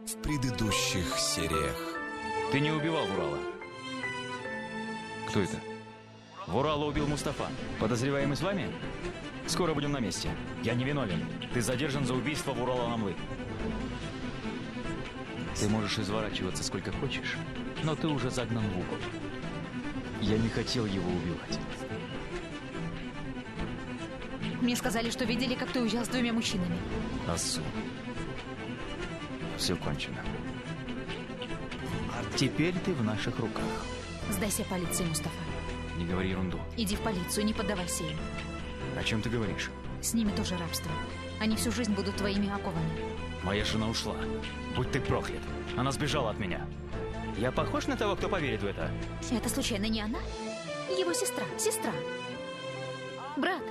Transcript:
в предыдущих сериях. Ты не убивал Вурала. Кто это? Вурала убил Мустафа. Подозреваемый с вами? Скоро будем на месте. Я не виновен. Ты задержан за убийство Вурала Намлы. Ты можешь изворачиваться сколько хочешь, но ты уже загнан в угол. Я не хотел его убивать. Мне сказали, что видели, как ты уезжал с 2 мужчинами. Асу. Все кончено. Теперь ты в наших руках. Сдайся полиции, Мустафа. Не говори ерунду. Иди в полицию, не поддавайся им. О чем ты говоришь? С ними тоже рабство. Они всю жизнь будут твоими оковами. Моя жена ушла. Будь ты проклят. Она сбежала от меня. Я похож на того, кто поверит в это? Это случайно не она? Его сестра. Сестра. Брат.